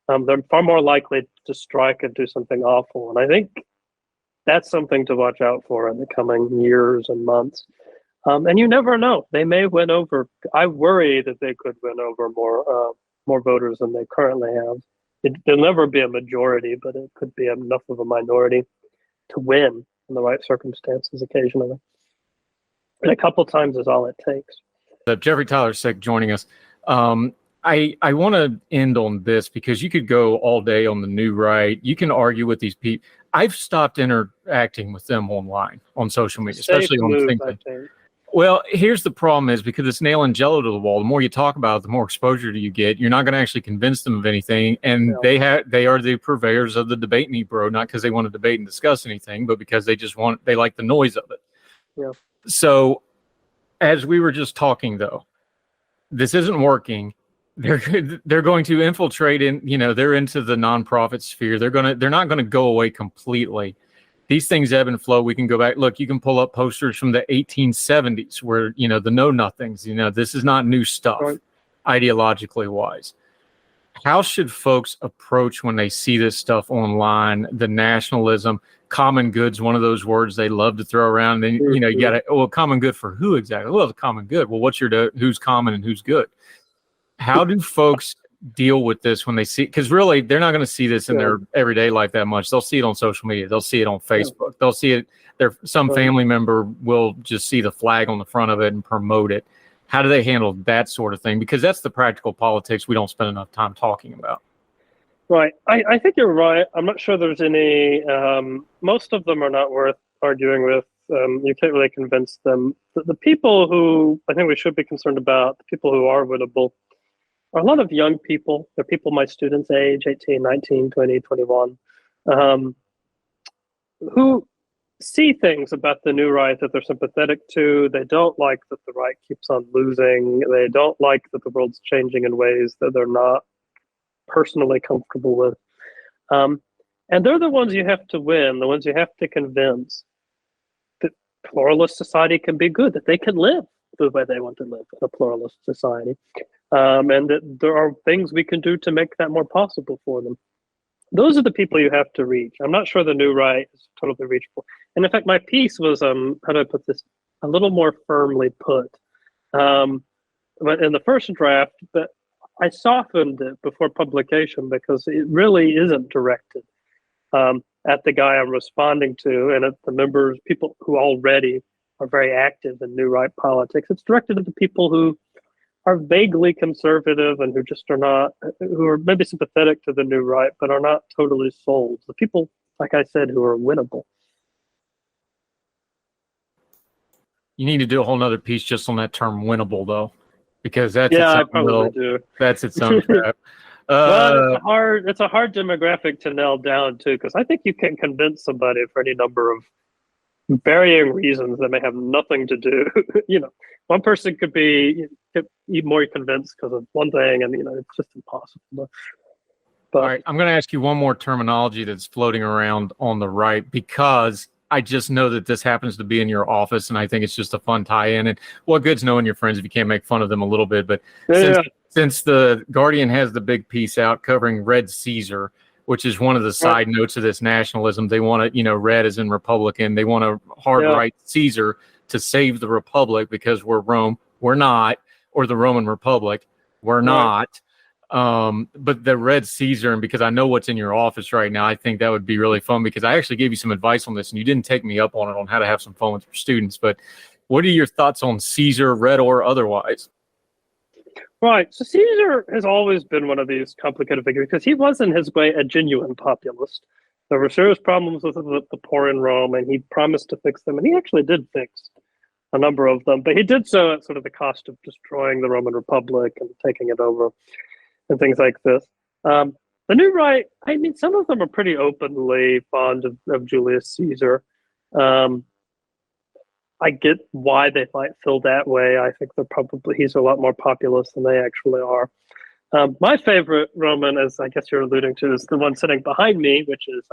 They're far more likely to strike and do something awful. And I think that's something to watch out for in the coming years and months. And you never know. They may win over. I worry that they could win over more voters than they currently have. There'll never be a majority, but it could be enough of a minority to win in the right circumstances occasionally. And a couple times is all it takes. Jeffrey Tyler Sick joining us. I want to end on this because you could go all day on the new right. You can argue with these people. I've stopped interacting with them online on social media, especially on LinkedIn. Well, here's the problem is because it's nailing Jello to the wall. The more you talk about it, the more exposure you get. You're not going to actually convince them of anything. And they are the purveyors of the debate Negro, not because they want to debate and discuss anything, but because they like the noise of it. Yeah. So as we were just talking, though, this isn't working. They're going to infiltrate they're into the nonprofit sphere. They're not going to go away completely. These things ebb and flow. We can go back. Look, you can pull up posters from the 1870s where, the know-nothings, this is not new stuff, right, ideologically wise. How should folks approach when they see this stuff online, the nationalism, common good's one of those words they love to throw around. And, you got to, common good for who exactly? Well, the common good. Well, who's common and who's good? How do folks deal with this when they see, because really they're not going to see this in their everyday life that much. They'll see it on social media. They'll see it on Facebook. They'll see it. Some family member will just see the flag on the front of it and promote it. How do they handle that sort of thing? Because that's the practical politics we don't spend enough time talking about. Right. I think you're right. I'm not sure there's any, most of them are not worth arguing with. You can't really convince them. The people who I think we should be concerned about, the people who are winnable, are a lot of young people. They're people my students' age, 18, 19, 20, 21, who see things about the new right that they're sympathetic to. They don't like that the right keeps on losing. They don't like that the world's changing in ways that they're not personally comfortable with. And they're the ones you have to win, the ones you have to convince that pluralist society can be good, that they can live the way they want to live in a pluralist society, and that there are things we can do to make that more possible for them. Those are the people you have to reach. I'm not sure the new right is totally reachable. And in fact, my piece was, how do I put this, a little more firmly put. But in the first draft, but I softened it before publication because it really isn't directed at the guy I'm responding to and at the members, people who already are very active in new right politics. It's directed at the people who are vaguely conservative and who just are not, who are maybe sympathetic to the new right, but are not totally sold. The people, like I said, who are winnable. You need to do a whole nother piece just on that term winnable, though, because that's I probably do. That's its own crap. Well, it's a hard demographic to nail down too, because I think you can convince somebody for any number of varying reasons that may have nothing to do. One person could be more convinced because of one thing, and it's just impossible. But, all right, I'm going to ask you one more terminology that's floating around on the right, because I just know that this happens to be in your office, and I think it's just a fun tie-in. And what good's knowing your friends if you can't make fun of them a little bit? But since the Guardian has the big piece out covering Red Caesar, which is one of the side notes of this nationalism, they want to, red as in Republican. They want to hard right Caesar to save the Republic because we're Rome. We're not, or the Roman Republic. We're not. But the Red Caesar, and because I know what's in your office right now, I think that would be really fun, because I actually gave you some advice on this and you didn't take me up on it, on how to have some fun with your students. But what are your thoughts on Caesar, red or otherwise? Right. So Caesar has always been one of these complicated figures because he was in his way a genuine populist. There were serious problems with the poor in Rome, and he promised to fix them, and he actually did fix a number of them, but he did so at sort of the cost of destroying the Roman Republic and taking it over and things like this. The new right, I mean, some of them are pretty openly fond of Julius Caesar. I get why they might feel that way. I think he's a lot more populist than they actually are. My favorite Roman, as I guess you're alluding to, is the one sitting behind me, which is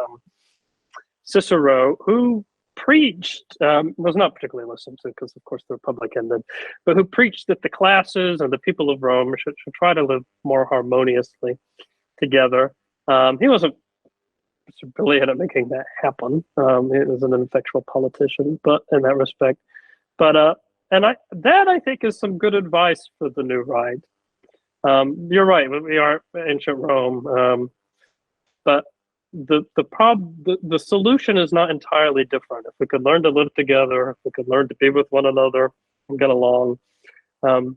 Cicero, who preached, was not particularly listened to because, of course, the Republic ended, but who preached that the classes and the people of Rome should try to live more harmoniously together. He wasn't brilliant at making that happen. He was an ineffectual politician, but in that respect. But I think is some good advice for the new right. You're right. We are ancient Rome, but the solution is not entirely different. If we could learn to live together, if we could learn to be with one another and get along, it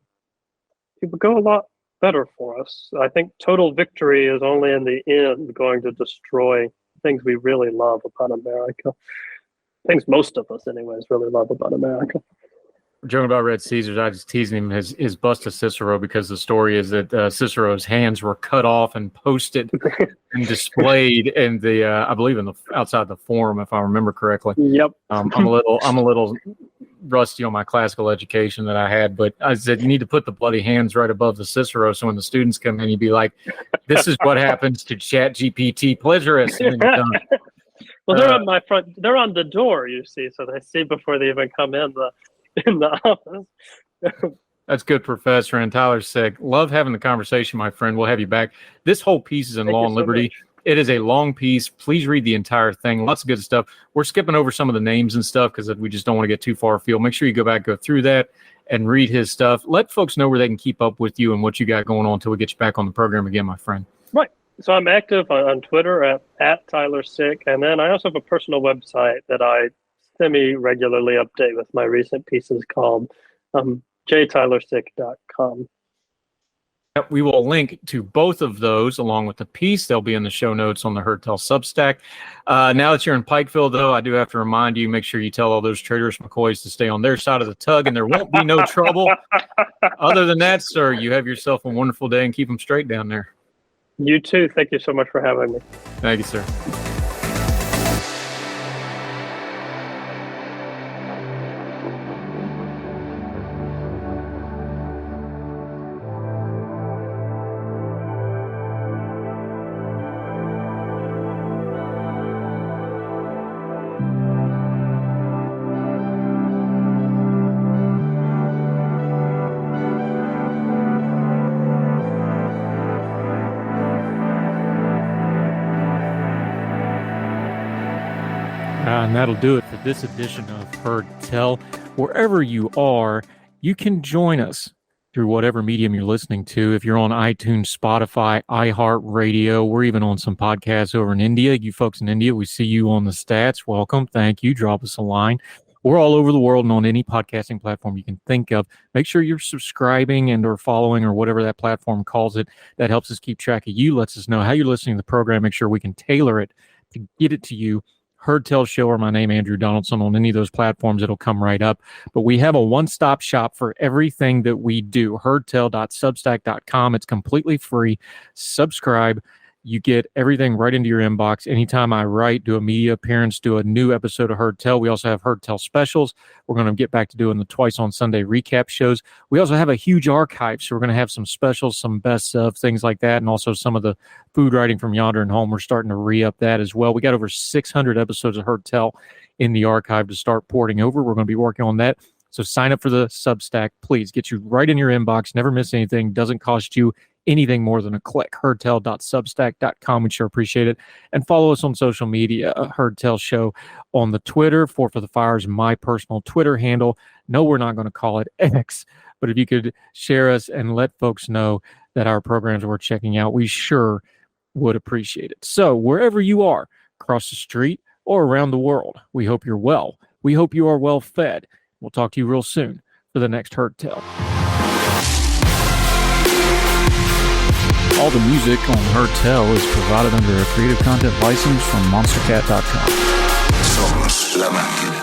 would go a lot better for us. I think total victory is only in the end going to destroy things we really love about America. Things most of us, anyways, really love about America. We're joking about Red Caesars. I was teasing him his bust of Cicero, because the story is that Cicero's hands were cut off and posted and displayed in the I believe outside the forum, if I remember correctly. Yep. I'm a little rusty on my classical education that I had, but I said you need to put the bloody hands right above the Cicero, so when the students come in, you'd be like, "This is what happens to Chat GPT plagiarists." And then you're done. Well, they're on my front. They're on the door, you see, so they see before they even come in the office. That's good, Professor. And Tyler's sick. Love having the conversation, my friend. We'll have you back. This whole piece is in Law and Liberty. It is a long piece. Please read the entire thing. Lots of good stuff. We're skipping over some of the names and stuff because we just don't want to get too far afield. Make sure you go through that and read his stuff. Let folks know where they can keep up with you and what you got going on until we get you back on the program again, my friend. Right. So I'm active on Twitter at Tyler Sick. And then I also have a personal website that I semi-regularly update with my recent pieces called jtylersick.com. We will link to both of those along with the piece. They'll be in the show notes on the Herdtel Substack. Now that you're in Pikeville, though, I do have to remind you, make sure you tell all those traitorous McCoys to stay on their side of the tug, and there won't be no trouble. Other than that, sir, you have yourself a wonderful day, and keep them straight down there. You too. Thank you so much for having me. Thank you, sir. And that'll do it for this edition of Heard Tell. Wherever you are, you can join us through whatever medium you're listening to. If you're on iTunes, Spotify, iHeartRadio, we're even on some podcasts over in India. You folks in India, we see you on the stats. Welcome. Thank you. Drop us a line. We're all over the world and on any podcasting platform you can think of. Make sure you're subscribing and or following or whatever that platform calls it. That helps us keep track of you, lets us know how you're listening to the program. Make sure we can tailor it to get it to you. Heard Tell Show or my name, Andrew Donaldson, on any of those platforms. It'll come right up. But we have a one-stop shop for everything that we do. Heardtell.substack.com. It's completely free. Subscribe. You get everything right into your inbox. Anytime I write, do a media appearance, do a new episode of Heard Tell. We also have Heard Tell specials. We're going to get back to doing the twice on Sunday recap shows. We also have a huge archive, so we're going to have some specials, some best of, things like that, and also some of the food writing from Yonder and Home. We're starting to re-up that as well. We got over 600 episodes of Heard Tell in the archive to start porting over. We're going to be working on that. So sign up for the Substack. Please get you right in your inbox. Never miss anything. Doesn't cost you anything more than a click. Heardtell.substack.com. We sure appreciate it. And follow us on social media. Heard Tell Show on the Twitter. Four for the Fire is my personal Twitter handle. No, we're not going to call it X. But if you could share us and let folks know that our programs are worth checking out, we sure would appreciate it. So wherever you are, across the street or around the world, we hope you're well. We hope you are well fed. We'll talk to you real soon for the next Heard Tell. All the music on Heard Tell is provided under a Creative Content license from monstercat.com. Somos la máquina.